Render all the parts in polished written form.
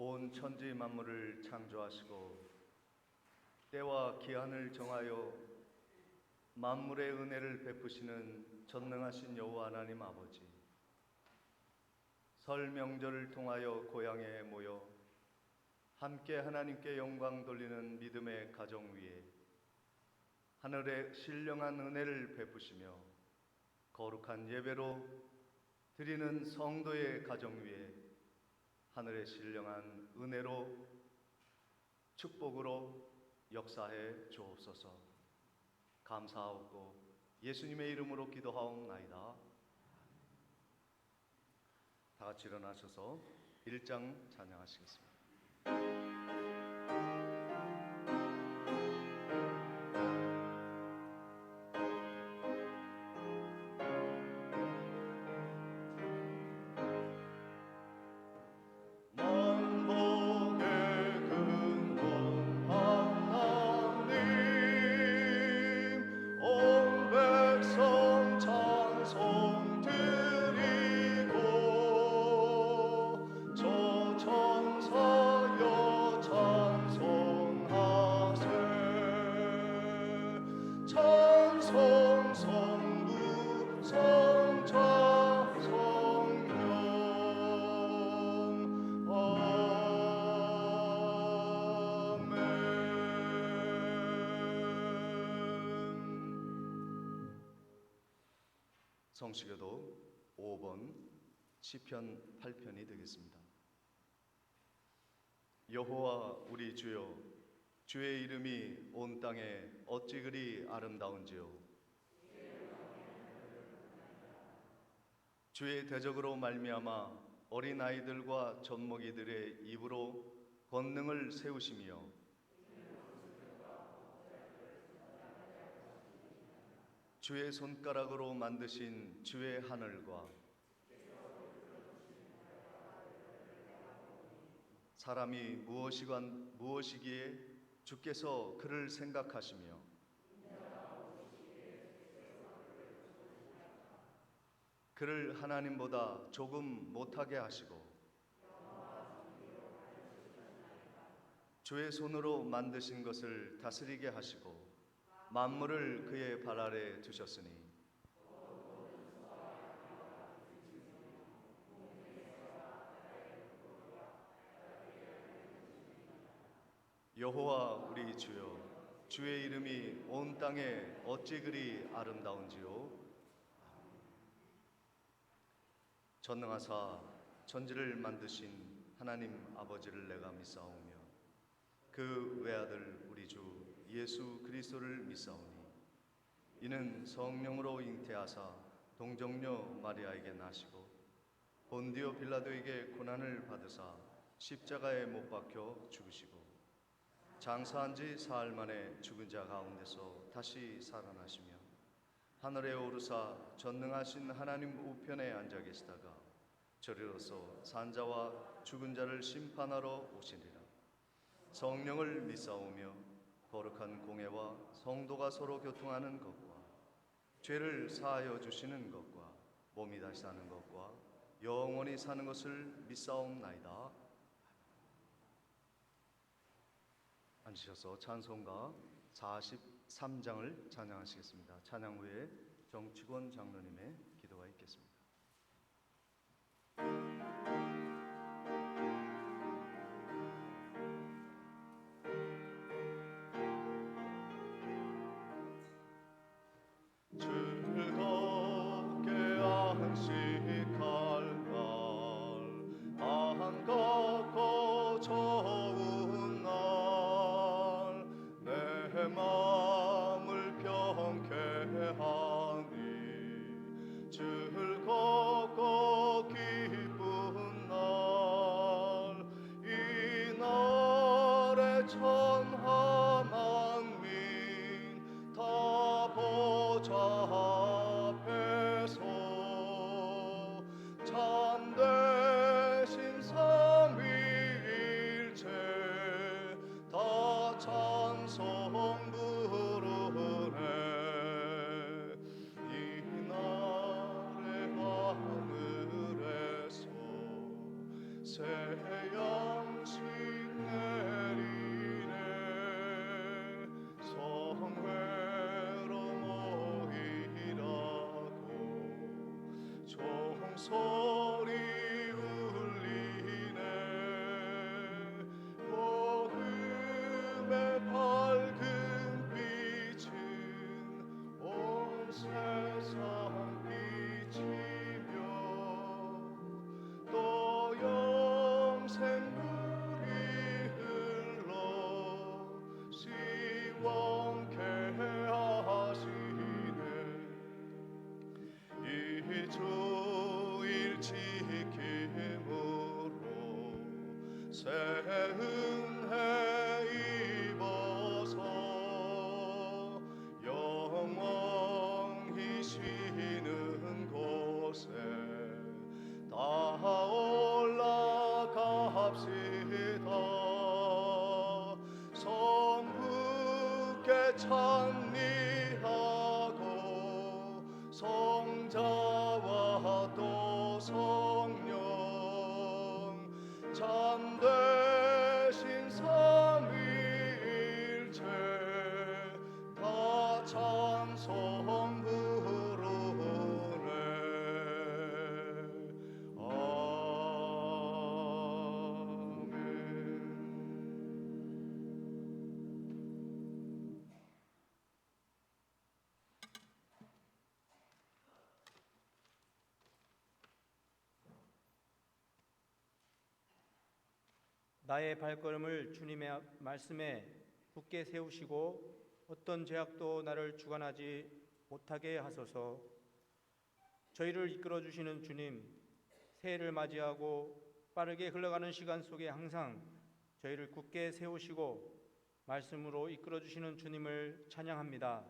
온 천지 만물을 창조하시고 때와 기한을 정하여 만물의 은혜를 베푸시는 전능하신 여호와 하나님 아버지, 설 명절을 통하여 고향에 모여 함께 하나님께 영광 돌리는 믿음의 가정 위에 하늘의 신령한 은혜를 베푸시며 거룩한 예배로 드리는 성도의 가정 위에 하늘의 신령한 은혜로 축복으로 역사해 주옵소서. 감사하고 예수님의 이름으로 기도하옵나이다. 다 같이 일어나셔서 1장 찬양하시겠습니다. 성시교도 5번 시편 8편이 되겠습니다. 여호와 우리 주여, 주의 이름이 온 땅에 어찌 그리 아름다운지요. 주의 대적으로 말미암아 어린아이들과 젖먹이들의 입으로 권능을 세우시며 주의 손가락으로 만드신 주의 하늘과 사람이 무엇이기에 주께서 그를 생각하시며 그를 하나님보다 조금 못하게 하시고 주의 손으로 만드신 것을 다스리게 하시고 만물을 그의 발 아래 두셨으니 여호와 우리 주여, 주의 이름이 온 땅에 어찌 그리 아름다운지요. 전능하사 천지를 만드신 하나님 아버지를 내가 믿사오며 그 외아들 우리 주 예수 그리스도를 믿사오니 이는 성령으로 잉태하사 동정녀 마리아에게 나시고 본디오 빌라도에게 고난을 받으사 십자가에 못 박혀 죽으시고 장사한 지 사흘 만에 죽은 자 가운데서 다시 살아나시며 하늘에 오르사 전능하신 하나님 우편에 앉아 계시다가 저리로서 산자와 죽은 자를 심판하러 오시리라. 성령을 믿사오며 거룩한 공회와 성도가 서로 교통하는 것과 죄를 사하여 주시는 것과 몸이 다시 사는 것과 영원히 사는 것을 믿사옵나이다. 앉으셔서 찬송가 43장을 찬양하시겠습니다. 찬양 후에 정치권 장로님의 기도가 있겠습니다. 즐겁게 안식할 날 반갑고 좋은 날 내 마음을 평쾌하니 즐겁고 기쁜 날 이 날에 천하 만민 다 보좌 앞에서 참되신 삼위일체 다 찬송 부르네. 이 날의 하늘에서 새 양식 내리네. 성회로 모이라고 종소리 울리네. 복음의 밝은 빛은 온 세상 비치며 또 영생물이 흘러 시원케 하시네. 이 주일 지킴으로 새 은혜 입어서 영원히 쉬는 곳에 다 올라갑시다. 성부께 찬미하고 성자와 또 성령 참되신 삼위일체 다 찬송 부르네. 아멘. 나의 발걸음을 주님의 말씀에 굳게 세우시고 어떤 죄악도 나를 주관하지 못하게 하소서. 저희를 이끌어 주시는 주님, 새해를 맞이하고 빠르게 흘러가는 시간 속에 항상 저희를 굳게 세우시고 말씀으로 이끌어 주시는 주님을 찬양합니다.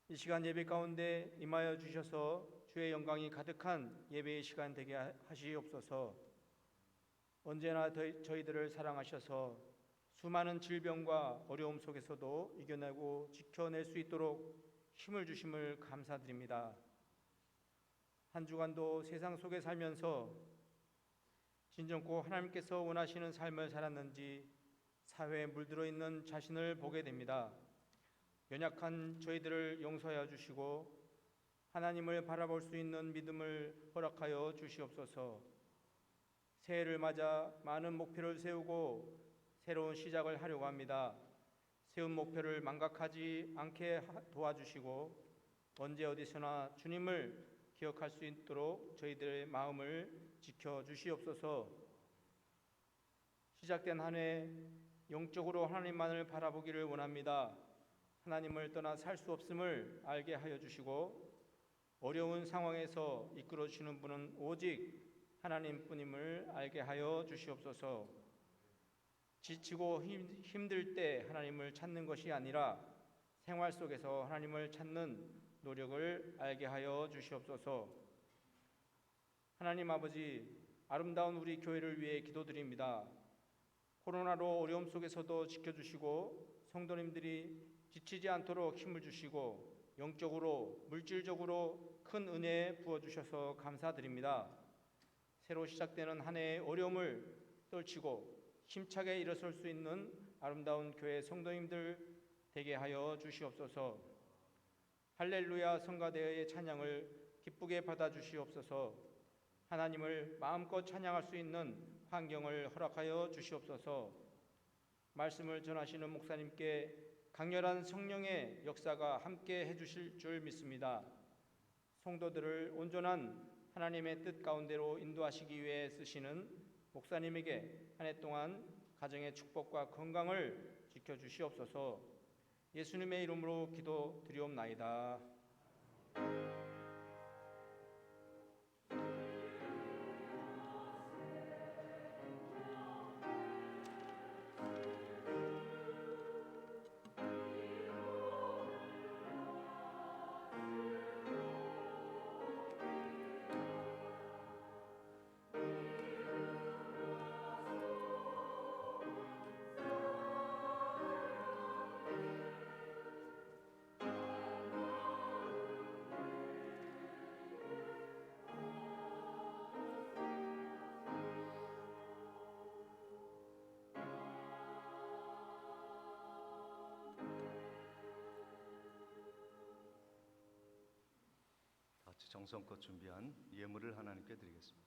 이 시간 예배 가운데 임하여 주셔서 주의 영광이 가득한 예배의 시간 되게 하시옵소서. 언제나 저희들을 사랑하셔서 수많은 질병과 어려움 속에서도 이겨내고 지켜낼 수 있도록 힘을 주심을 감사드립니다. 한 주간도 세상 속에 살면서 진정코 하나님께서 원하시는 삶을 살았는지 사회에 물들어 있는 자신을 보게 됩니다. 연약한 저희들을 용서하여 주시고 하나님을 바라볼 수 있는 믿음을 허락하여 주시옵소서. 새해를 맞아 많은 목표를 세우고 새로운 시작을 하려고 합니다. 세운 목표를 망각하지 않게 도와주시고 언제 어디서나 주님을 기억할 수 있도록 저희들의 마음을 지켜주시옵소서. 시작된 한 해 영적으로 하나님만을 바라보기를 원합니다. 하나님을 떠나 살 수 없음을 알게 하여 주시고 어려운 상황에서 이끌어 주시는 분은 오직 하나님뿐임을 알게 하여 주시옵소서. 지치고 힘들 때 하나님을 찾는 것이 아니라 생활 속에서 하나님을 찾는 노력을 알게 하여 주시옵소서. 하나님 아버지, 아름다운 우리 교회를 위해 기도드립니다. 코로나로 어려움 속에서도 지켜주시고 성도님들이 지치지 않도록 힘을 주시고 영적으로 물질적으로 큰 은혜 부어주셔서 감사드립니다. 새로 시작되는 한 해의 어려움을 떨치고 힘차게 일어설 수 있는 아름다운 교회 성도님들 되게 하여 주시옵소서. 할렐루야 성가대의 찬양을 기쁘게 받아주시옵소서. 하나님을 마음껏 찬양할 수 있는 환경을 허락하여 주시옵소서. 말씀을 전하시는 목사님께 강렬한 성령의 역사가 함께 해주실 줄 믿습니다. 성도들을 온전한 하나님의 뜻 가운데로 인도하시기 위해 쓰시는 목사님에게 한 해 동안 가정의 축복과 건강을 지켜주시옵소서. 예수님의 이름으로 기도드리옵나이다. 같이 정성껏 준비한 예물을 하나님께 드리겠습니다.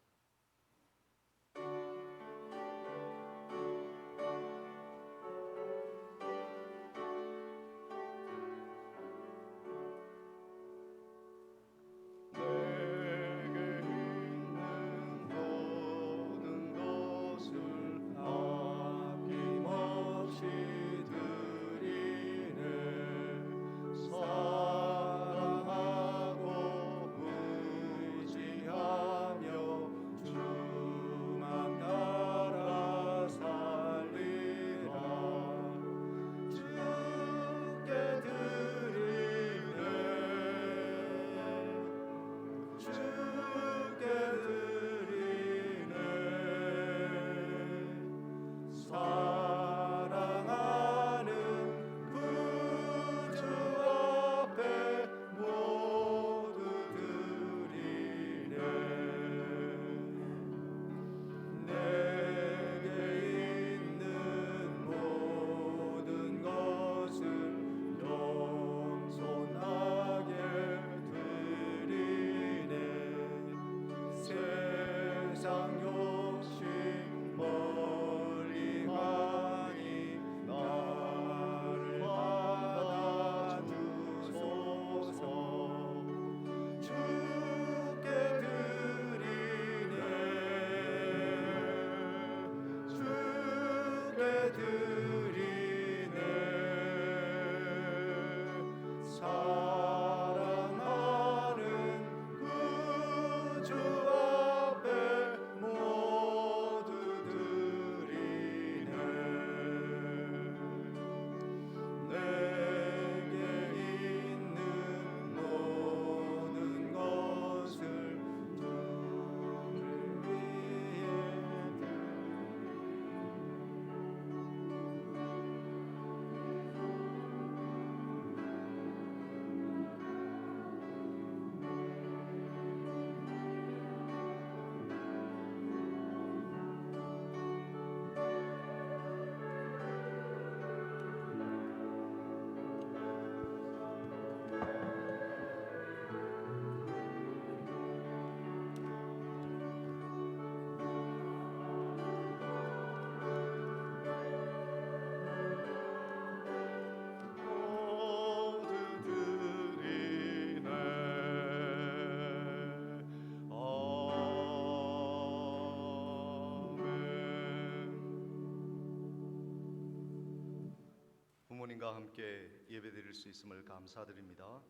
부모님과 함께 예배드릴 수 있음을 감사드립니다.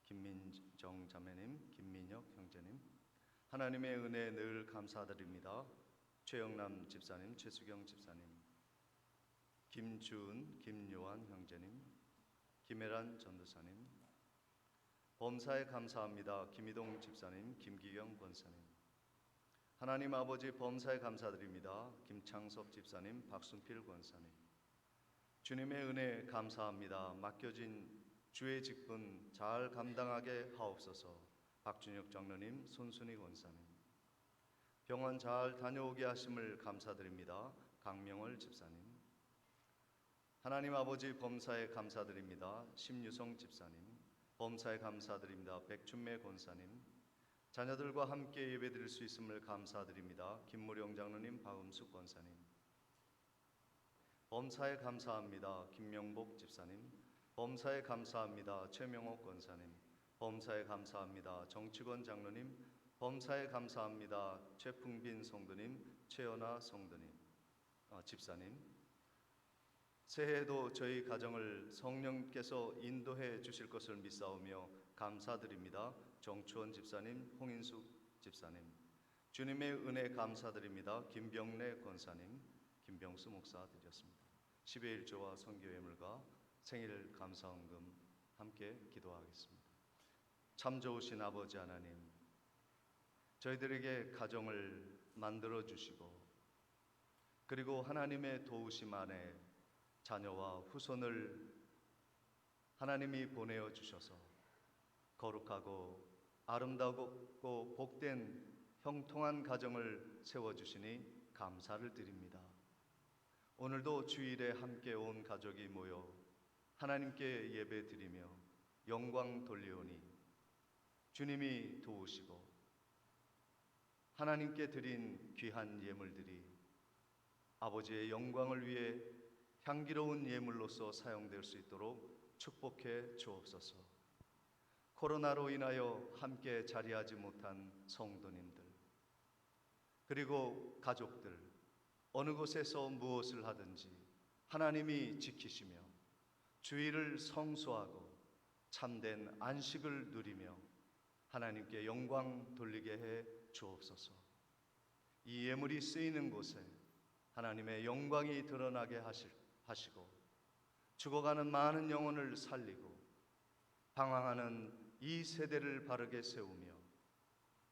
김민정 자매님, 김민혁 형제님, 하나님의 은혜에 늘 감사드립니다. 최영남 집사님, 최수경 집사님, 김주은, 김요한 형제님, 김혜란 전도사님, 범사에 감사합니다. 김희동 집사님, 김기경 권사님, 하나님 아버지 범사에 감사드립니다. 김창섭 집사님, 박순필 권사님, 주님의 은혜 감사합니다. 맡겨진 주의 직분 잘 감당하게 하옵소서. 박준혁 장로님, 손순희 권사님, 병원 잘 다녀오게 하심을 감사드립니다. 강명월 집사님, 하나님 아버지 범사에 감사드립니다. 심유성 집사님, 범사에 감사드립니다. 백춘매 권사님, 자녀들과 함께 예배드릴 수 있음을 감사드립니다. 김무령 장로님, 박음숙 권사님, 범사에 감사합니다. 김명복 집사님, 범사에 감사합니다. 최명옥 권사님, 범사에 감사합니다. 정치권 장로님, 범사에 감사합니다. 최풍빈 성도님, 최연아 성도님, 집사님, 새해에도 저희 가정을 성령께서 인도해 주실 것을 믿사오며 감사드립니다. 정추원 집사님, 홍인숙 집사님, 주님의 은혜 감사드립니다. 김병래 권사님, 김병수 목사 드렸습니다. 10의 1조와 선교 예물과 생일 감사헌금 함께 기도하겠습니다. 참 좋으신 아버지 하나님, 저희들에게 가정을 만들어 주시고 그리고 하나님의 도우심 안에 자녀와 후손을 하나님이 보내어 주셔서 거룩하고 아름다웠고 복된 형통한 가정을 세워주시니 감사를 드립니다. 오늘도 주일에 함께 온 가족이 모여 하나님께 예배 드리며 영광 돌리오니 주님이 도우시고 하나님께 드린 귀한 예물들이 아버지의 영광을 위해 향기로운 예물로서 사용될 수 있도록 축복해 주옵소서. 코로나로 인하여 함께 자리하지 못한 성도님들 그리고 가족들, 어느 곳에서 무엇을 하든지 하나님이 지키시며 주일을 성수하고 참된 안식을 누리며 하나님께 영광 돌리게 해 주옵소서. 이 예물이 쓰이는 곳에 하나님의 영광이 드러나게 하시고 죽어가는 많은 영혼을 살리고 방황하는 이 세대를 바르게 세우며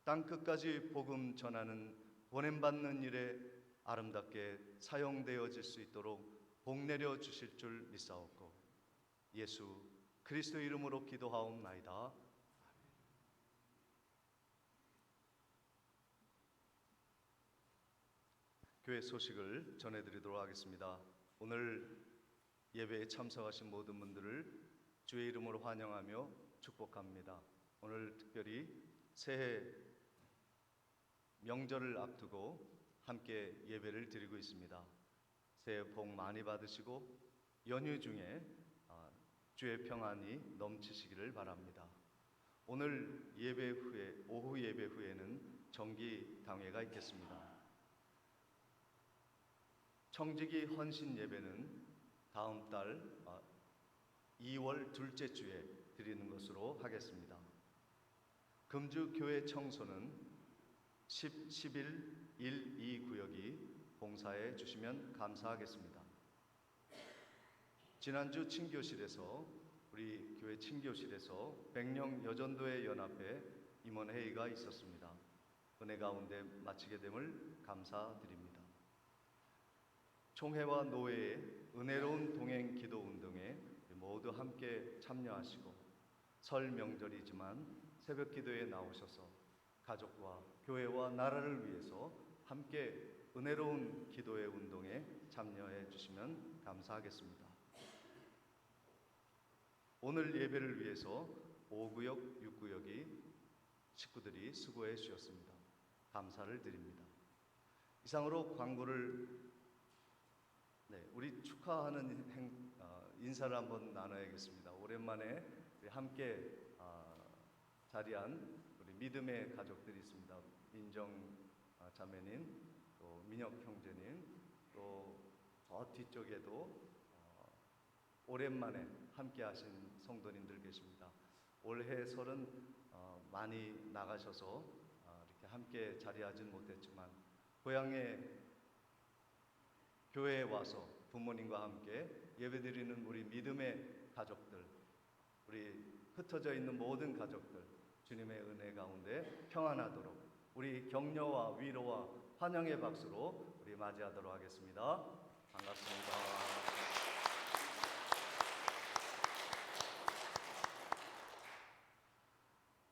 땅끝까지 복음 전하는 보냄받는 일에 아름답게 사용되어질 수 있도록 복내려 주실 줄 믿사옵고 예수 그리스도 이름으로 기도하옵나이다. 교회 소식을 전해드리도록 하겠습니다. 오늘 예배에 참석하신 모든 분들을 주의 이름으로 환영하며 축복합니다. 오늘 특별히 새해 명절을 앞두고 함께 예배를 드리고 있습니다. 새해 복 많이 받으시고 연휴 중에 주의 평안이 넘치시기를 바랍니다. 오늘 예배 후에 오후 예배 후에는 정기 당회가 있겠습니다. 청지기 헌신 예배는 다음 달 2월 둘째 주에 드리는 것으로 하겠습니다. 금주 교회 청소는 10, 11, 1, 2 구역이 봉사해 주시면 감사하겠습니다. 지난주 친교실에서 우리 교회 친교실에서 백령 여전도회 연합회 임원회의가 있었습니다. 은혜 가운데 마치게 됨을 감사드립니다. 총회와 노회의 은혜로운 동행 기도 운동에 모두 함께 참여하시고 설 명절이지만 새벽 기도에 나오셔서 가족과 교회와 나라를 위해서 함께 은혜로운 기도의 운동에 참여해 주시면 감사하겠습니다. 오늘 예배를 위해서 5구역, 6구역이 식구들이 수고해 주셨습니다. 감사를 드립니다. 이상으로 광고를 우리 축하하는 인사를 한번 나눠야겠습니다. 오랜만에 우리 함께 자리한 우리 믿음의 가족들이 있습니다. 민정 자매님, 또 민혁 형제님, 또 저 뒤쪽에도 오랜만에 함께 하신 성도님들 계십니다. 올해 설은 많이 나가셔서 이렇게 함께 자리하진 못했지만 고향에 교회에 와서 부모님과 함께 예배드리는 우리 믿음의 가족들, 우리 흩어져 있는 모든 가족들 주님의 은혜 가운데 평안하도록 우리 격려와 위로와 환영의 박수로 우리 맞이하도록 하겠습니다. 반갑습니다.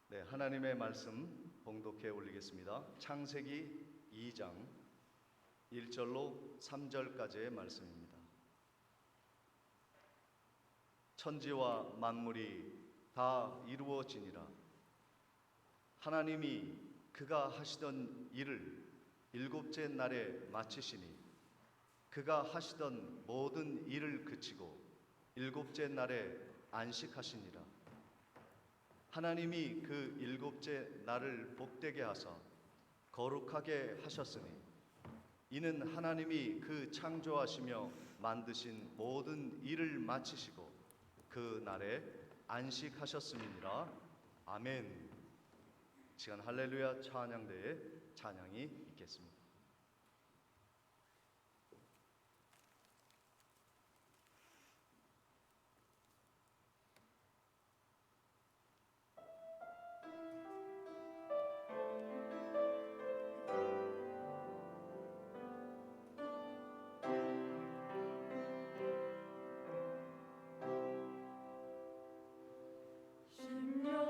네, 하나님의 말씀 봉독해 올리겠습니다. 창세기 2장 1절로 3절까지의 말씀입니다. 천지와 만물이 다 이루어지니라. 하나님이 그가 하시던 일을 일곱째 날에 마치시니 그가 하시던 모든 일을 그치고 일곱째 날에 안식하시니라. 하나님이 그 일곱째 날을 복되게 하사 거룩하게 하셨으니 이는 하나님이 그 창조하시며 만드신 모든 일을 마치시고 그 날에 안식하셨음이니라. 아멘. 시간 할렐루야 찬양대에 찬양이 있겠습니다.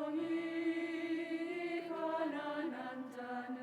심령이 가난한 자는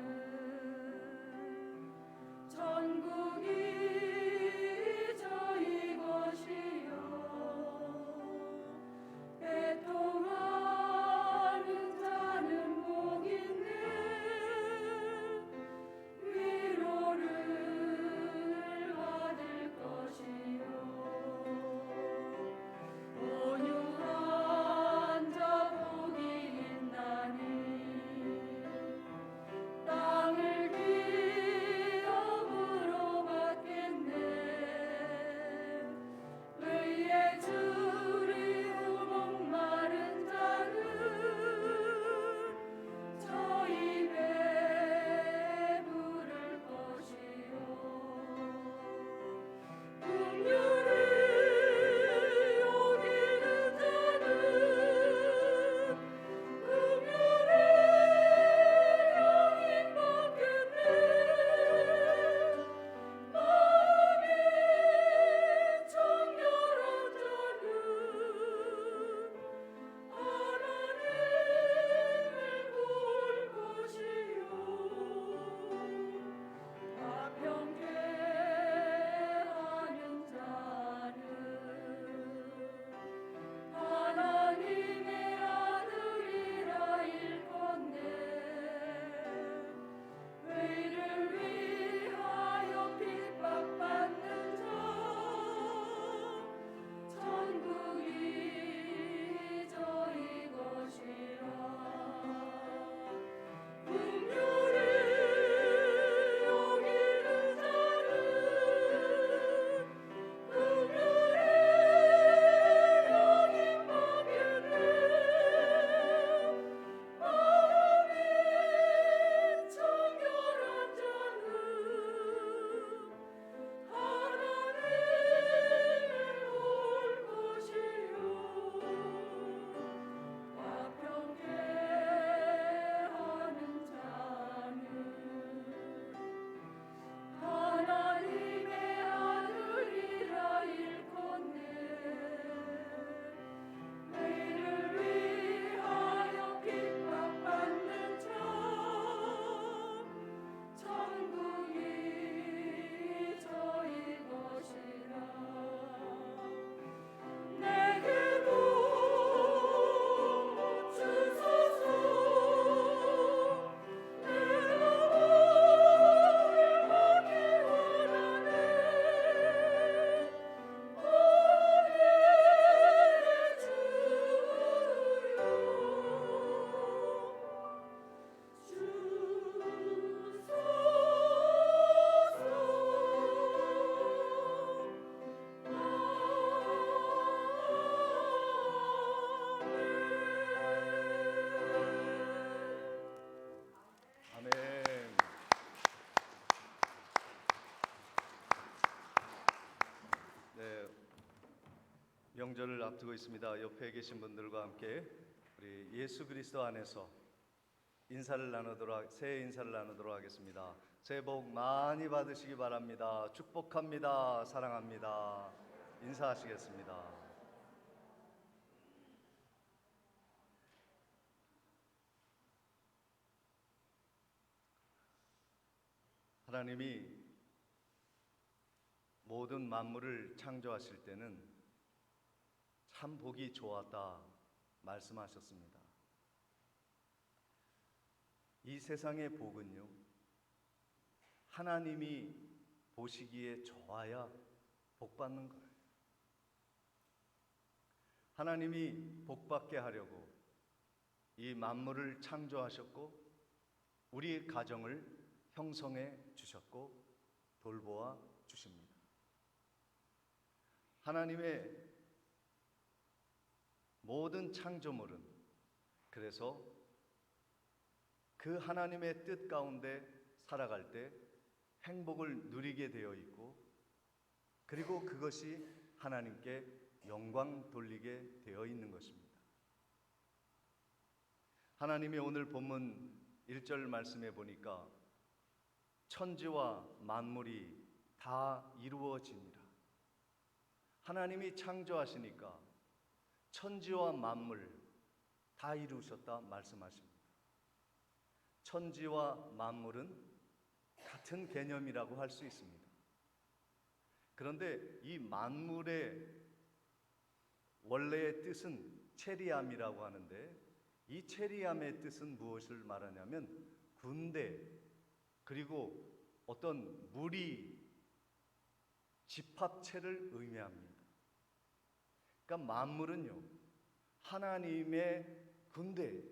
명절을 앞두고 있습니다. 옆에 계신 분들과 함께 우리 예수 그리스도 안에서 새해 인사를 나누도록 하겠습니다. 새해 복 많이 받으시기 바랍니다. 축복합니다. 사랑합니다. 인사하시겠습니다. 하나님이 모든 만물을 창조하실 때는 참 보기 좋았다 말씀하셨습니다. 이 세상의 복은요, 하나님이 보시기에 좋아야 복 받는 거예요. 하나님이 복 받게 하려고 이 만물을 창조하셨고 우리 가정을 형성해 주셨고 돌보아 주십니다. 하나님의 모든 창조물은 그래서 그 하나님의 뜻 가운데 살아갈 때 행복을 누리게 되어 있고, 그리고 그것이 하나님께 영광 돌리게 되어 있는 것입니다. 하나님이 오늘 본문 1절 말씀에 보니까 천지와 만물이 다 이루어지니라. 하나님이 창조하시니까 천지와 만물 다 이루셨다 말씀하십니다. 천지와 만물은 같은 개념이라고 할 수 있습니다. 그런데 이 만물의 원래의 뜻은 체리암이라고 하는데, 이 체리암의 뜻은 무엇을 말하냐면 군대, 그리고 어떤 무리 집합체를 의미합니다. 그러니까 만물은요, 하나님의 군대,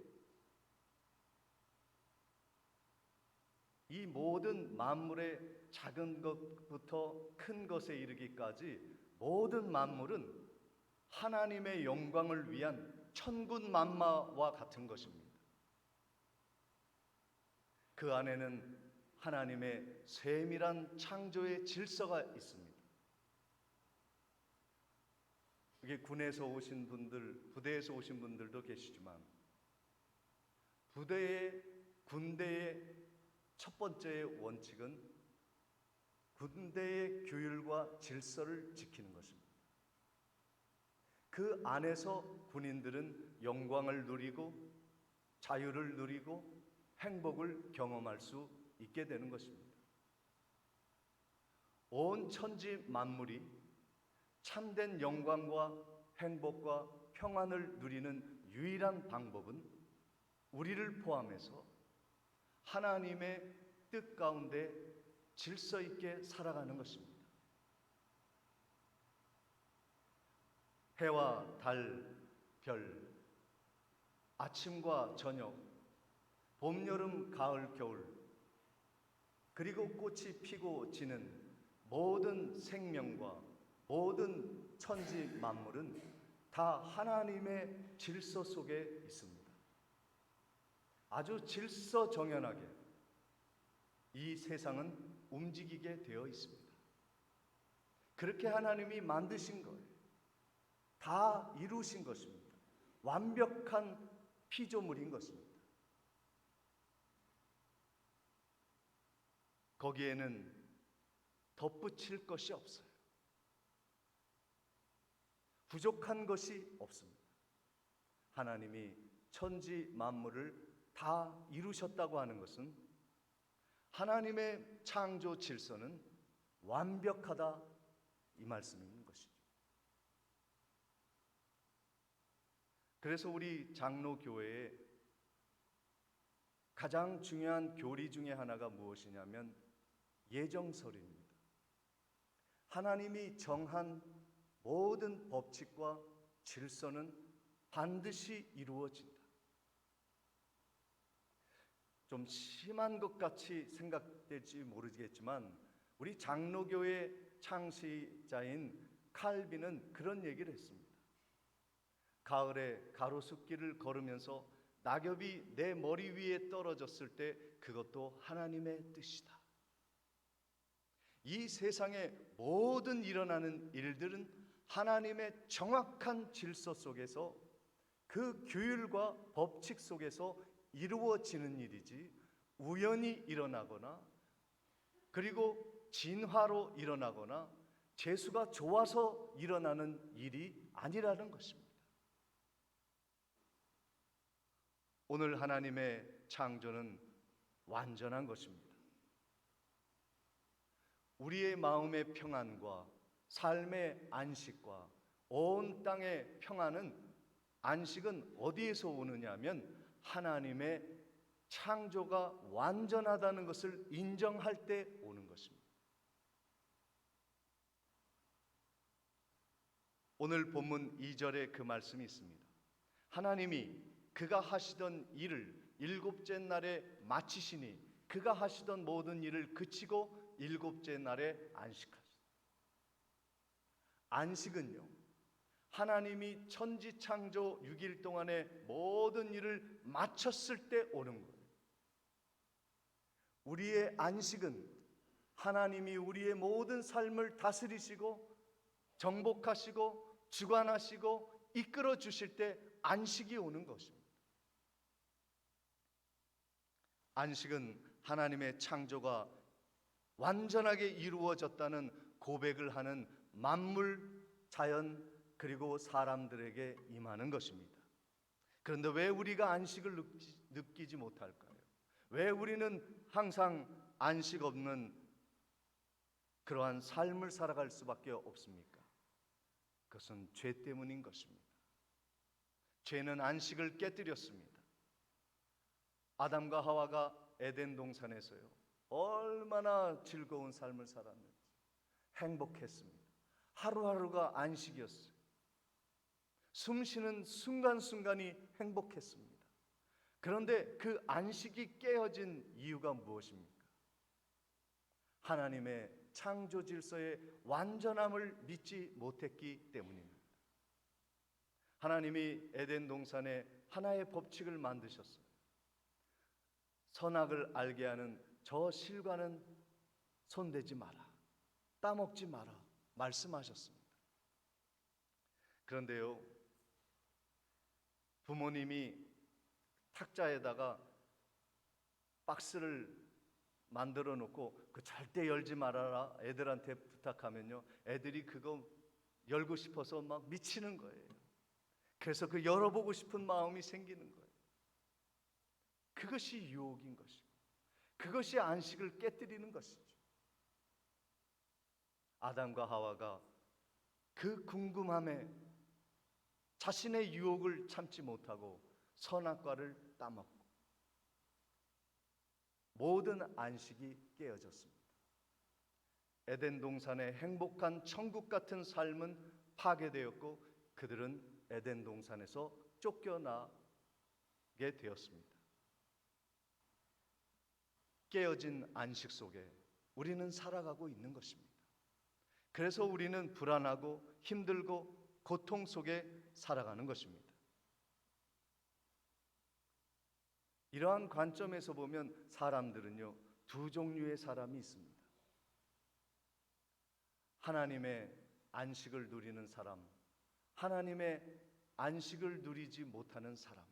이 모든 만물의 작은 것부터 큰 것에 이르기까지 모든 만물은 하나님의 영광을 위한 천군만마와 같은 것입니다. 그 안에는 하나님의 세밀한 창조의 질서가 있습니다. 이게 군에서 오신 분들, 부대에서 오신 분들도 계시지만, 군대의 첫 번째 원칙은 군대의 규율과 질서를 지키는 것입니다. 그 안에서 군인들은 영광을 누리고 자유를 누리고 행복을 경험할 수 있게 되는 것입니다. 온 천지 만물이 참된 영광과 행복과 평안을 누리는 유일한 방법은 우리를 포함해서 하나님의 뜻 가운데 질서 있게 살아가는 것입니다. 해와 달, 별, 아침과 저녁, 봄, 여름, 가을, 겨울, 그리고 꽃이 피고 지는 모든 생명과 모든 천지 만물은 다 하나님의 질서 속에 있습니다. 아주 질서정연하게 이 세상은 움직이게 되어 있습니다. 그렇게 하나님이 만드신 거예요. 다 이루신 것입니다. 완벽한 피조물인 것입니다. 거기에는 덧붙일 것이 없어요. 부족한 것이 없습니다. 하나님이 천지 만물을 다 이루셨다고 하는 것은 하나님의 창조 질서는 완벽하다, 이 말씀인 것이죠. 그래서 우리 장로교회의 가장 중요한 교리 중에 하나가 무엇이냐면 예정설입니다. 하나님이 정한 모든 법칙과 질서는 반드시 이루어진다. 좀 심한 것 같이 생각될지 모르겠지만 우리 장로교회 창시자인 칼빈은 그런 얘기를 했습니다. 가을에 가로수길을 걸으면서 낙엽이 내 머리 위에 떨어졌을 때 그것도 하나님의 뜻이다. 이 세상에 모든 일어나는 일들은 하나님의 정확한 질서 속에서 그 규율과 법칙 속에서 이루어지는 일이지 우연히 일어나거나 그리고 진화로 일어나거나 재수가 좋아서 일어나는 일이 아니라는 것입니다. 오늘 하나님의 창조는 완전한 것입니다. 우리의 마음의 평안과 삶의 안식과 온 땅의 평안은 안식은 어디에서 오느냐면 하나님의 창조가 완전하다는 것을 인정할 때 오는 것입니다. 오늘 본문 2절에 그 말씀이 있습니다. 하나님이 그가 하시던 일을 일곱째 날에 마치시니 그가 하시던 모든 일을 그치고 일곱째 날에 안식하시다. 안식은요, 하나님이 천지 창조 6일 동안의 모든 일을 마쳤을 때 오는 거예요. 우리의 안식은 하나님이 우리의 모든 삶을 다스리시고 정복하시고 주관하시고 이끌어 주실 때 안식이 오는 것입니다. 안식은 하나님의 창조가 완전하게 이루어졌다는 고백을 하는 만물, 자연, 그리고 사람들에게 임하는 것입니다. 그런데 왜 우리가 안식을 느끼지 못할까요? 왜 우리는 항상 안식 없는 그러한 삶을 살아갈 수밖에 없습니까? 그것은 죄 때문인 것입니다. 죄는 안식을 깨뜨렸습니다. 아담과 하와가 에덴 동산에서요, 얼마나 즐거운 삶을 살았는지, 행복했습니다. 하루하루가 안식이었어요. 숨 쉬는 순간순간이 행복했습니다. 그런데 그 안식이 깨어진 이유가 무엇입니까? 하나님의 창조 질서의 완전함을 믿지 못했기 때문입니다. 하나님이 에덴 동산에 하나의 법칙을 만드셨어요. 선악을 알게 하는 저 실과는 손대지 마라, 따먹지 마라 말씀하셨습니다. 그런데요, 부모님이 탁자에다가 박스를 만들어 놓고 그 절대 열지 말아라 애들한테 부탁하면요, 애들이 그거 열고 싶어서 막 미치는 거예요. 그래서 그 열어보고 싶은 마음이 생기는 거예요. 그것이 유혹인 것이고 그것이 안식을 깨뜨리는 것이죠. 아담과 하와가 그 궁금함에 자신의 유혹을 참지 못하고 선악과를 따먹고 모든 안식이 깨어졌습니다. 에덴 동산의 행복한 천국 같은 삶은 파괴되었고 그들은 에덴 동산에서 쫓겨나게 되었습니다. 깨어진 안식 속에 우리는 살아가고 있는 것입니다. 그래서 우리는 불안하고 힘들고 고통 속에 살아가는 것입니다. 이러한 관점에서 보면 사람들은요, 두 종류의 사람이 있습니다. 하나님의 안식을 누리는 사람, 하나님의 안식을 누리지 못하는 사람.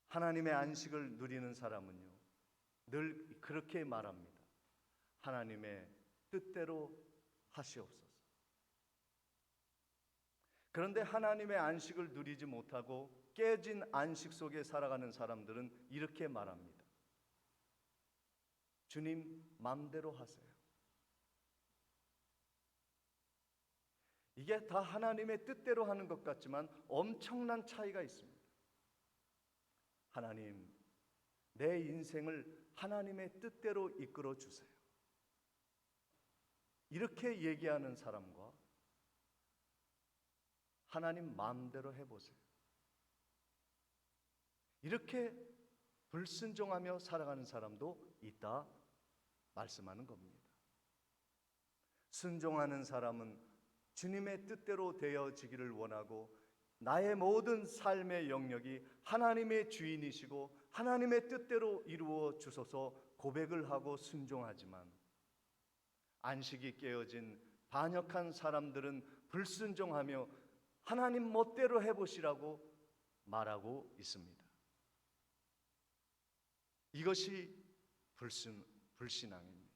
하나님의 안식을 누리는 사람은요, 늘 그렇게 말합니다. 하나님의 뜻대로 하시옵소서. 그런데 하나님의 안식을 누리지 못하고 깨진 안식 속에 살아가는 사람들은 이렇게 말합니다. 주님 마음대로 하세요. 이게 다 하나님의 뜻대로 하는 것 같지만 엄청난 차이가 있습니다. 하나님, 내 인생을 하나님의 뜻대로 이끌어 주세요. 이렇게 얘기하는 사람과 하나님 마음대로 해보세요. 이렇게 불순종하며 살아가는 사람도 있다 말씀하는 겁니다. 순종하는 사람은 주님의 뜻대로 되어지기를 원하고 나의 모든 삶의 영역이 하나님의 주인이시고 하나님의 뜻대로 이루어 주소서 고백을 하고 순종하지만 안식이 깨어진 반역한 사람들은 불순종하며 하나님 멋대로 해보시라고 말하고 있습니다. 이것이 불신앙입니다.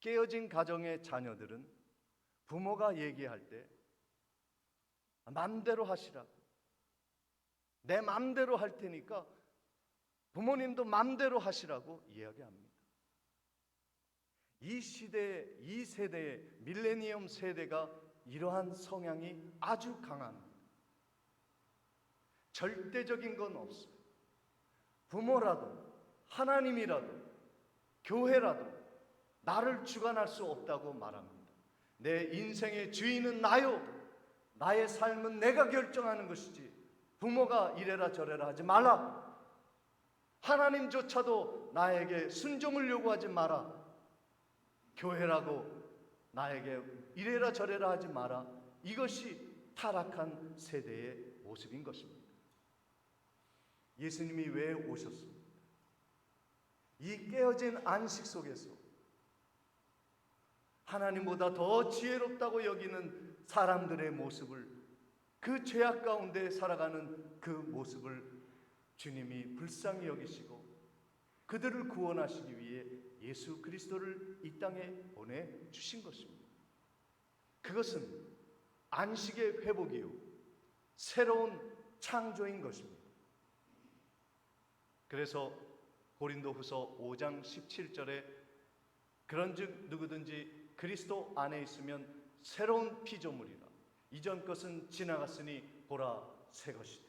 깨어진 가정의 자녀들은 부모가 얘기할 때 맘대로 하시라고, 내 맘대로 할 테니까 부모님도 맘대로 하시라고 이야기합니다. 이 시대, 이 세대의 밀레니엄 세대가 이러한 성향이 아주 강합니다. 절대적인 건 없어요. 부모라도 하나님이라도 교회라도 나를 주관할 수 없다고 말합니다. 내 인생의 주인은 나요. 나의 삶은 내가 결정하는 것이지 부모가 이래라 저래라 하지 말라. 하나님조차도 나에게 순종을 요구하지 마라. 교회라고 나에게 이래라 저래라 하지 마라. 이것이 타락한 세대의 모습인 것입니다. 예수님이 왜 오셨습니까? 이 깨어진 안식 속에서 하나님보다 더 지혜롭다고 여기는 사람들의 모습을, 그 죄악 가운데 살아가는 그 모습을 주님이 불쌍히 여기시고 그들을 구원하시기 위해 예수 그리스도를 이 땅에 보내주신 것입니다. 그것은 안식의 회복이요 새로운 창조인 것입니다. 그래서 고린도후서 5장 17절에 그런즉 누구든지 그리스도 안에 있으면 새로운 피조물이라 이전 것은 지나갔으니 보라 새 것이다.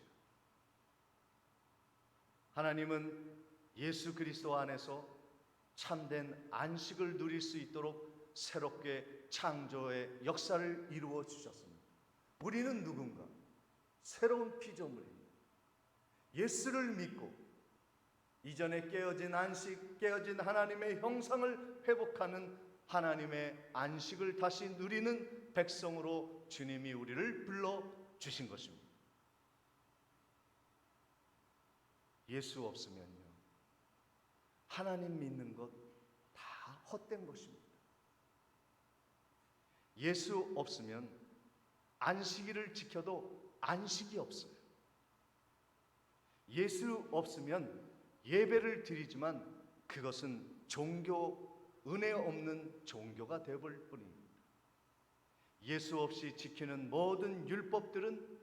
하나님은 예수 그리스도 안에서 참된 안식을 누릴 수 있도록 새롭게 창조의 역사를 이루어 주셨습니다. 우리는 누군가? 새로운 피조물입니다. 예수를 믿고 이전에 깨어진 안식, 깨어진 하나님의 형상을 회복하는 하나님의 안식을 다시 누리는 백성으로 주님이 우리를 불러주신 것입니다. 예수 없으면요 하나님 믿는 것 다 헛된 것입니다. 예수 없으면 안식일을 지켜도 안식이 없어요. 예수 없으면 예배를 드리지만 그것은 종교, 은혜 없는 종교가 되어버릴 뿐입니다. 예수 없이 지키는 모든 율법들은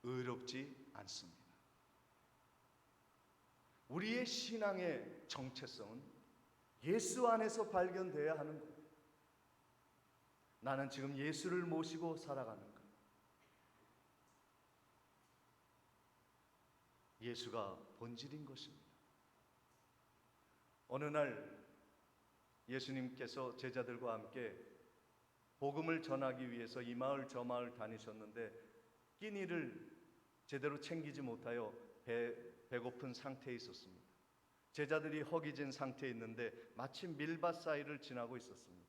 의롭지 않습니다. 우리의 신앙의 정체성은 예수 안에서 발견되어야 하는 것. 나는 지금 예수를 모시고 살아가는가? 예수가 본질인 것입니다. 어느 날 예수님께서 제자들과 함께 복음을 전하기 위해서 이 마을 저 마을 다니셨는데 끼니를 제대로 챙기지 못하여 배고픈 상태에 있었습니다. 제자들이 허기진 상태에 있는데 마침 밀밭 사이를 지나고 있었습니다.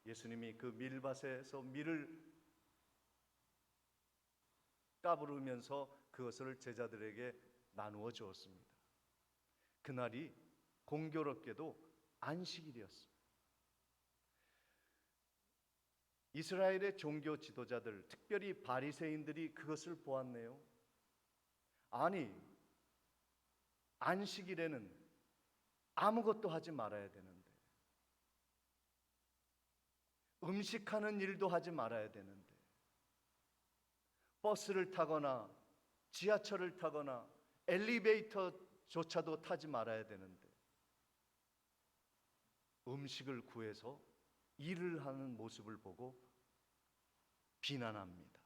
예수님이 그 밀밭에서 밀을 까부르면서 그것을 제자들에게 나누어 주었습니다. 그날이 공교롭게도 안식일이었습니다. 이스라엘의 종교 지도자들, 특별히 바리새인들이 그것을 보았네요. 아니, 안식일에는 아무것도 하지 말아야 되는데, 음식하는 일도 하지 말아야 되는데, 버스를 타거나 지하철을 타거나 엘리베이터조차도 타지 말아야 되는데 음식을 구해서 일을 하는 모습을 보고 비난합니다.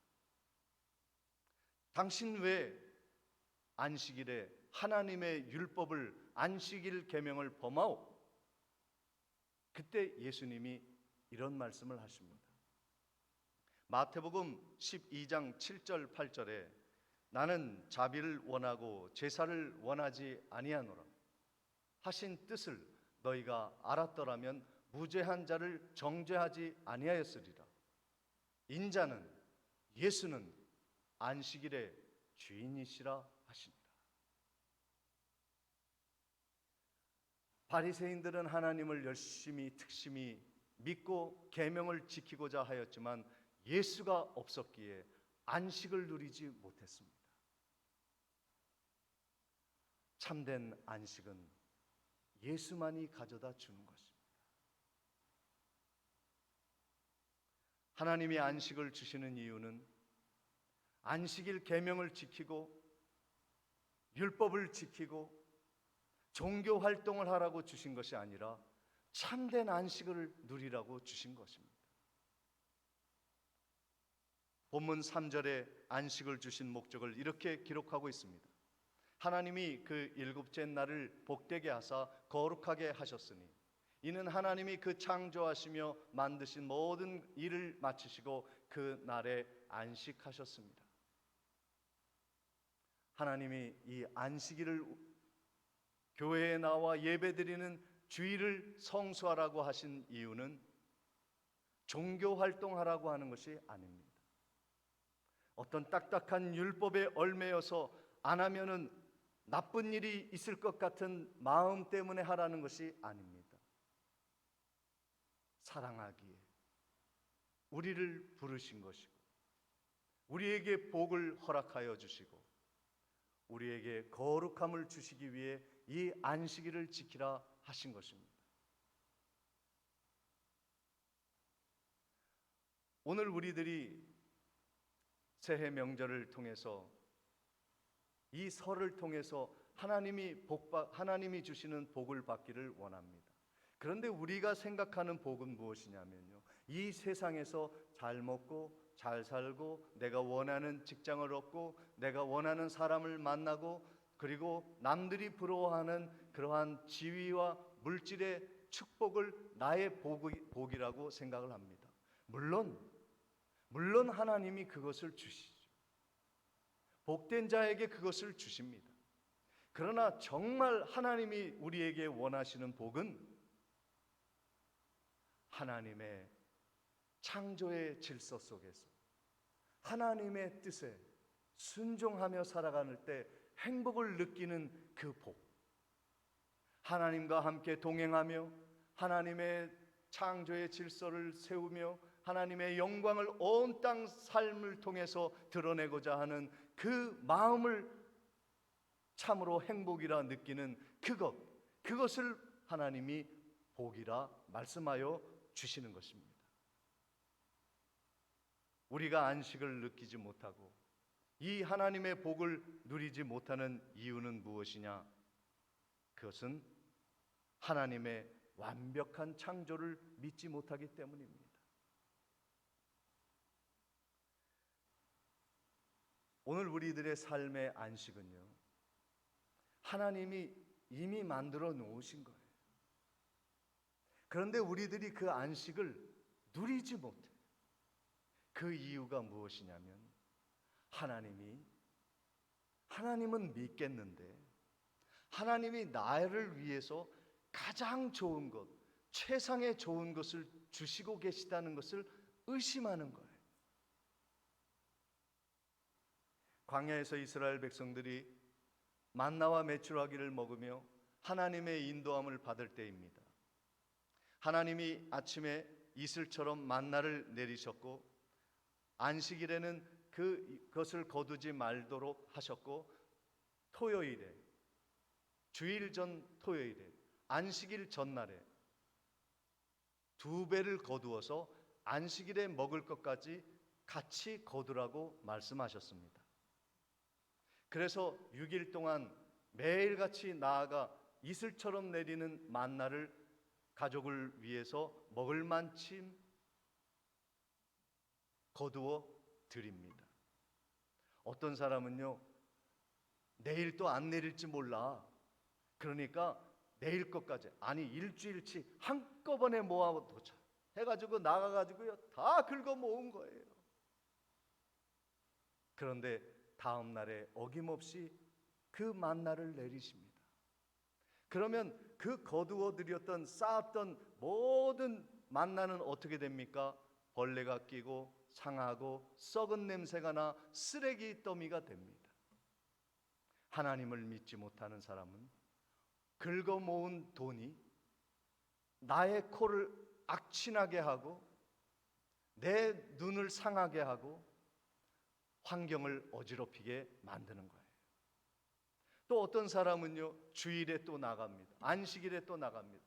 당신 왜 안식일에 하나님의 율법을 안식일 계명을 범하오? 그때 예수님이 이런 말씀을 하십니다. 마태복음 12장 7절 8절에 나는 자비를 원하고 제사를 원하지 아니하노라 하신 뜻을 너희가 알았더라면 무죄한 자를 정죄하지 아니하였으리라. 인자는 예수는 안식일의 주인이시라 하십니다. 바리새인들은 하나님을 열심히 특심히 믿고 계명을 지키고자 하였지만 예수가 없었기에 안식을 누리지 못했습니다. 참된 안식은 예수만이 가져다 주는 것입니다. 하나님이 안식을 주시는 이유는 안식일 계명을 지키고 율법을 지키고 종교 활동을 하라고 주신 것이 아니라 참된 안식을 누리라고 주신 것입니다. 본문 3절에 안식을 주신 목적을 이렇게 기록하고 있습니다. 하나님이 그 일곱째 날을 복되게 하사 거룩하게 하셨으니 이는 하나님이 그 창조하시며 만드신 모든 일을 마치시고 그 날에 안식하셨습니다. 하나님이 이 안식일을 교회에 나와 예배드리는 주일을 성수하라고 하신 이유는 종교 활동하라고 하는 것이 아닙니다. 어떤 딱딱한 율법에 얽매여서 안 하면은 나쁜 일이 있을 것 같은 마음 때문에 하라는 것이 아닙니다. 사랑하기에 우리를 부르신 것이고 우리에게 복을 허락하여 주시고 우리에게 거룩함을 주시기 위해 이 안식일을 지키라 하신 것입니다. 오늘 우리들이 새해 명절을 통해서 이 설을 통해서 하나님이 주시는 복을 받기를 원합니다. 그런데 우리가 생각하는 복은 무엇이냐면요, 이 세상에서 잘 먹고 잘 살고 내가 원하는 직장을 얻고 내가 원하는 사람을 만나고 그리고 남들이 부러워하는 그러한 지위와 물질의 축복을 나의 복이라고 생각을 합니다. 물론 하나님이 그것을 주시죠. 복된 자에게 그것을 주십니다. 그러나 정말 하나님이 우리에게 원하시는 복은 하나님의 창조의 질서 속에서 하나님의 뜻에 순종하며 살아가는 때 행복을 느끼는 그 복, 하나님과 함께 동행하며 하나님의 창조의 질서를 세우며 하나님의 영광을 온 땅 삶을 통해서 드러내고자 하는 그 마음을 참으로 행복이라 느끼는 그것을 하나님이 복이라 말씀하여 주시는 것입니다. 우리가 안식을 느끼지 못하고 이 하나님의 복을 누리지 못하는 이유는 무엇이냐? 그것은 하나님의 완벽한 창조를 믿지 못하기 때문입니다. 오늘 우리들의 삶의 안식은요, 하나님이 이미 만들어 놓으신 거예요. 그런데 우리들이 그 안식을 누리지 못해. 그 이유가 무엇이냐면 하나님은 믿겠는데 하나님이 나를 위해서 가장 좋은 것, 최상의 좋은 것을 주시고 계시다는 것을 의심하는 거예요. 광야에서 이스라엘 백성들이 만나와 메추라기를 먹으며 하나님의 인도함을 받을 때입니다. 하나님이 아침에 이슬처럼 만나를 내리셨고 안식일에는 그것을 거두지 말도록 하셨고 토요일에, 주일 전 토요일에, 안식일 전날에 2배를 거두어서 안식일에 먹을 것까지 같이 거두라고 말씀하셨습니다. 그래서 6일 동안 매일같이 나아가 이슬처럼 내리는 만나를 가족을 위해서 먹을 만큼 거두어 드립니다. 어떤 사람은요, 내일 또 안 내릴지 몰라. 그러니까 내일 것까지, 아니 일주일치 한꺼번에 모아두자 해가지고 나가가지고요 다 긁어 모은 거예요. 그런데 다음 날에 어김없이 그 만나를 내리십니다. 그러면 그 거두어 드렸던 쌓았던 모든 만나는 어떻게 됩니까? 벌레가 끼고 상하고 썩은 냄새가 나 쓰레기 더미가 됩니다. 하나님을 믿지 못하는 사람은 긁어 모은 돈이 나의 코를 악취나게 하고 내 눈을 상하게 하고 환경을 어지럽히게 만드는 거예요. 또 어떤 사람은요, 주일에 또 나갑니다. 안식일에 또 나갑니다.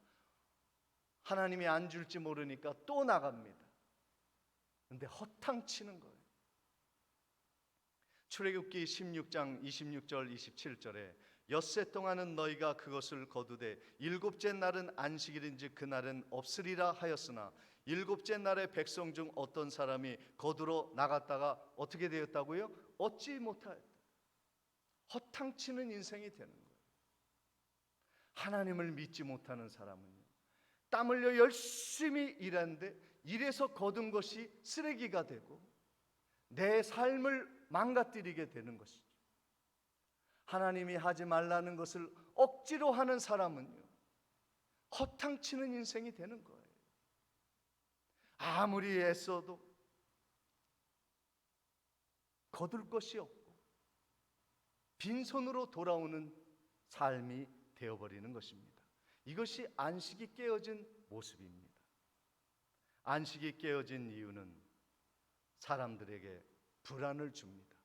하나님이 안 줄지 모르니까 또 나갑니다. 근데 허탕치는 거예요. 출애굽기 16장 26절 27절에 엿새 동안은 너희가 그것을 거두되 일곱째 날은 안식일인즉 그날은 없으리라 하였으나 일곱째 날에 백성 중 어떤 사람이 거두러 나갔다가 어떻게 되었다고요? 얻지 못하였다. 허탕치는 인생이 되는 거예요. 하나님을 믿지 못하는 사람은요, 땀 흘려 열심히 일하는데 일해서 거둔 것이 쓰레기가 되고 내 삶을 망가뜨리게 되는 것이죠. 하나님이 하지 말라는 것을 억지로 하는 사람은요, 허탕치는 인생이 되는 거예요. 아무리 애써도 거둘 것이 없고 빈손으로 돌아오는 삶이 되어버리는 것입니다. 이것이 안식이 깨어진 모습입니다. 안식이 깨어진 이유는 사람들에게 불안을 줍니다.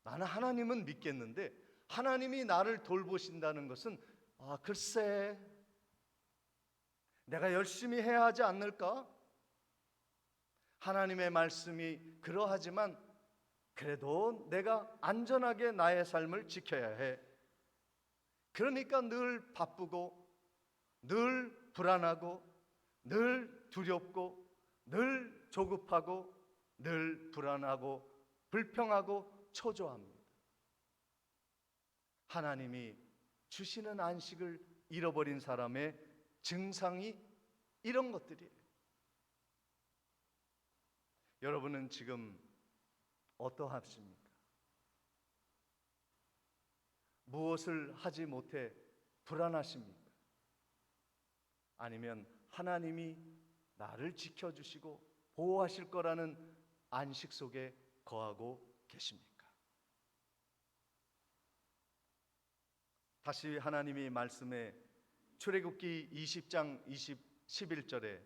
나는 하나님은 믿겠는데 하나님이 나를 돌보신다는 것은 글쎄 내가 열심히 해야 하지 않을까? 하나님의 말씀이 그러하지만 그래도 내가 안전하게 나의 삶을 지켜야 해. 그러니까 늘 바쁘고 늘 불안하고 늘 두렵고 늘 조급하고 늘 불안하고 불평하고 초조합니다. 하나님이 주시는 안식을 잃어버린 사람의 증상이 이런 것들이에요. 여러분은 지금 어떠하십니까? 무엇을 하지 못해 불안하십니까? 아니면 하나님이 나를 지켜주시고 보호하실 거라는 안식 속에 거하고 계십니까? 다시 하나님이 말씀에 출애굽기 20장 11절에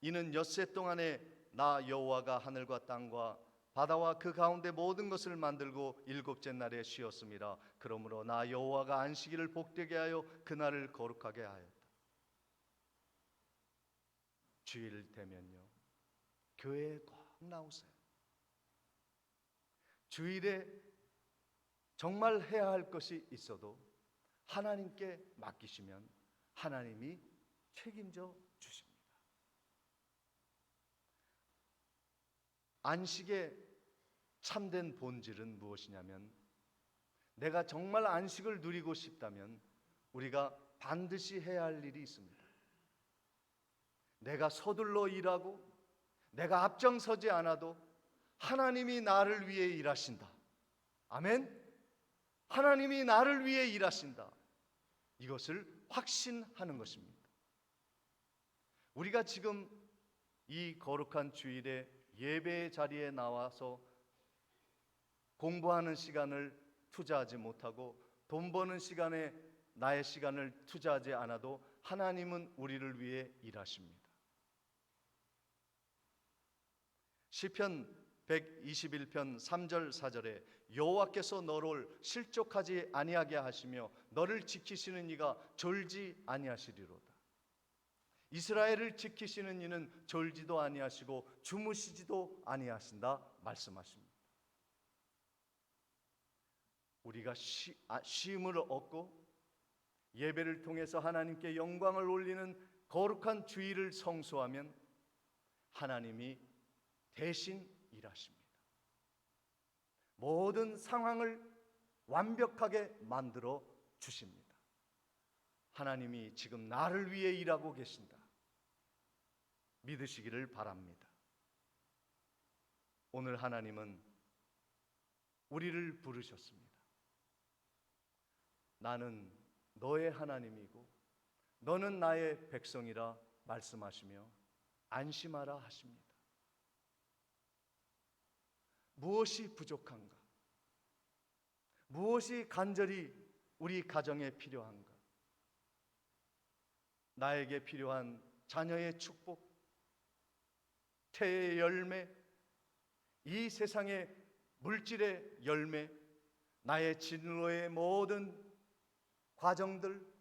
이는 엿새 동안에 나 여호와가 하늘과 땅과 바다와 그 가운데 모든 것을 만들고 일곱째 날에 쉬었음이라. 그러므로 나 여호와가 안식일을 복되게 하여 그날을 거룩하게 하였다. 주일 되면요, 교회에 꼭 나오세요. 주일에 정말 해야 할 것이 있어도 하나님께 맡기시면 하나님이 책임져 주십니다. 안식의 참된 본질은 무엇이냐면, 내가 정말 안식을 누리고 싶다면 우리가 반드시 해야 할 일이 있습니다. 내가 서둘러 일하고 내가 앞장서지 않아도 하나님이 나를 위해 일하신다. 아멘. 하나님이 나를 위해 일하신다. 이것을 확신하는 것입니다. 우리가 지금 이 거룩한 주일에 예배의 자리에 나와서 공부하는 시간을 투자하지 못하고 돈 버는 시간에 나의 시간을 투자하지 않아도 하나님은 우리를 위해 일하십니다. 시편 121편 3절 4절에 여호와께서 너를 실족하지 아니하게 하시며 너를 지키시는 이가 졸지 아니하시리로다. 이스라엘을 지키시는 이는 졸지도 아니하시고 주무시지도 아니하신다 말씀하십니다. 우리가 쉼을 얻고 예배를 통해서 하나님께 영광을 올리는 거룩한 주일을 성수하면 하나님이 대신 일하십니다. 모든 상황을 완벽하게 만들어 주십니다. 하나님이 지금 나를 위해 일하고 계신다. 믿으시기를 바랍니다. 오늘 하나님은 우리를 부르셨습니다. 나는 너의 하나님이고 너는 나의 백성이라 말씀하시며 안심하라 하십니다. 무엇이 부족한가? 무엇이 간절히 우리 가정에 필요한가? 나에게 필요한 자녀의 축복, 태의 열매, 이 세상의 물질의 열매, 나의 진로의 모든 과정들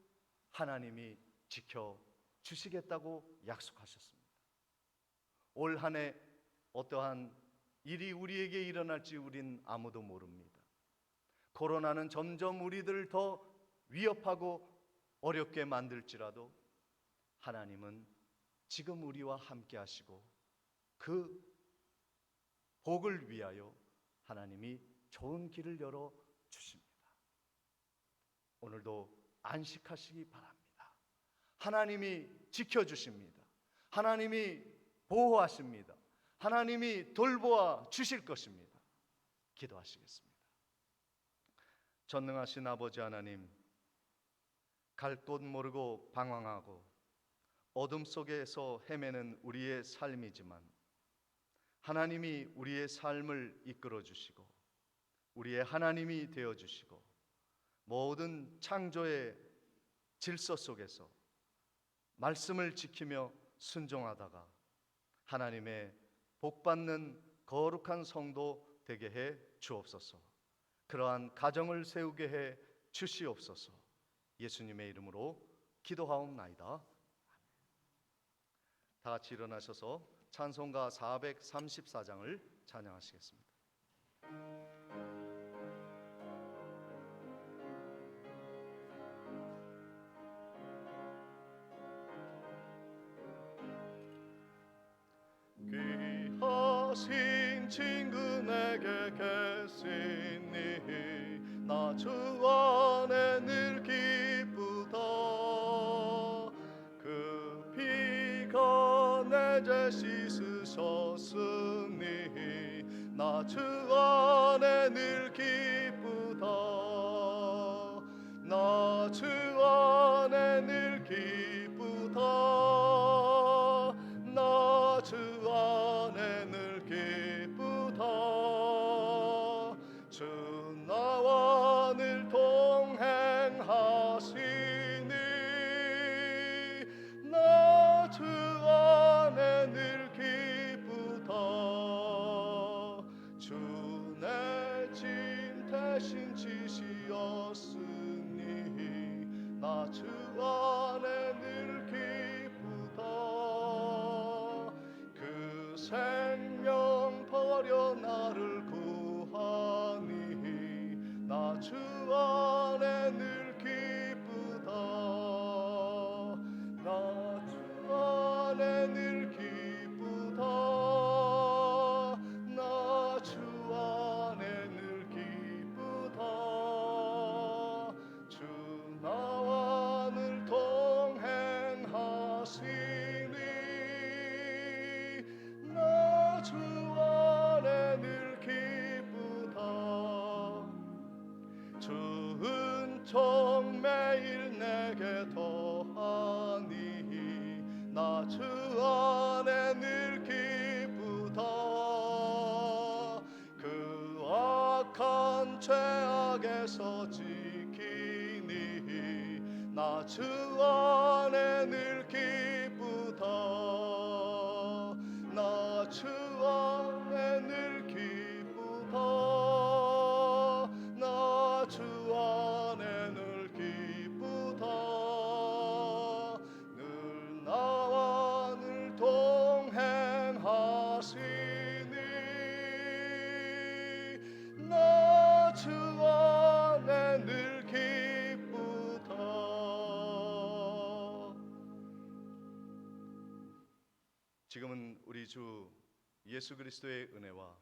하나님이 지켜주시겠다고 약속하셨습니다. 올 한 해 어떠한 일이 우리에게 일어날지 우린 아무도 모릅니다. 코로나는 점점 우리들을 더 위협하고 어렵게 만들지라도 하나님은 지금 우리와 함께 하시고 그 복을 위하여 하나님이 좋은 길을 열어 주십니다. 오늘도 안식하시기 바랍니다. 하나님이 지켜주십니다. 하나님이 보호하십니다. 하나님이 돌보아 주실 것입니다. 기도하시겠습니다. 전능하신 아버지 하나님, 갈 곳 모르고 방황하고 어둠 속에서 헤매는 우리의 삶이지만 하나님이 우리의 삶을 이끌어 주시고 우리의 하나님이 되어 주시고 모든 창조의 질서 속에서 말씀을 지키며 순종하다가 하나님의 복받는 거룩한 성도 되게 해 주옵소서. 그러한 가정을 세우게 해 주시옵소서. 예수님의 이름으로 기도하옵나이다. 다 같이 일어나셔서 찬송가 434장을 찬양하시겠습니다. 귀하신 친구 내게 계시니 나 주 안에 늘 기쁘다. 그 피가 내 죄 씻으셨으니 나 주 안에 늘 기쁘다. 나 주 안에 늘 기쁘다. 나 주 안에 늘 기쁘다. 주 나와 늘 동행하시니 나 주 안에 늘 기쁘다. 주 내 짐 대신 지시었으니 나 주 안에 늘 기쁘다. 그 생명 버려 나를 구하니 나 주 안에 늘 기쁘다. 나 주 안에 늘 기쁘다. 나 주 안에 늘 기쁘다. 주 나와 늘 동행하시니 나 주 안에 늘 기쁘다. 주 은총 매일 내게 더하니 나 주 안에 늘 기쁘다. 그 악한 죄악에서 지키니 나 주 안에 늘 기쁘다. 나 주 안에 늘 기쁘다. 나 주 안에 늘 기쁘다. 늘 나와 늘 동행하시니 나 주 안에 늘 기쁘다. 지금은 우리 주 예수 그리스도의 은혜와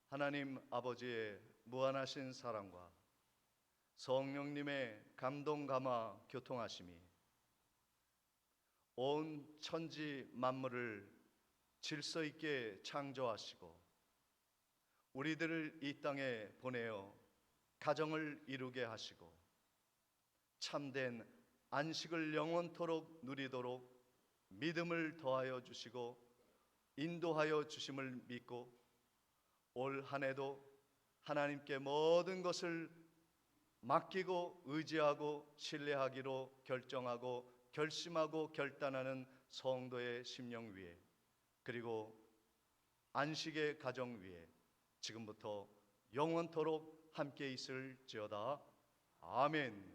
하나님 아버지의 무한하신 사랑과 성령님의 감동 감화 교통하심이 온 천지 만물을 질서 있게 창조하시고 우리들을 이 땅에 보내어 가정을 이루게 하시고 참된 안식을 영원토록 누리도록 믿음을 더하여 주시고 인도하여 주심을 믿고 올 한 해도 하나님께 모든 것을 맡기고 의지하고 신뢰하기로 결정하고 결심하고 결단하는 성도의 심령 위에, 그리고 안식의 가정 위에 지금부터 영원토록 함께 있을지어다. 아멘.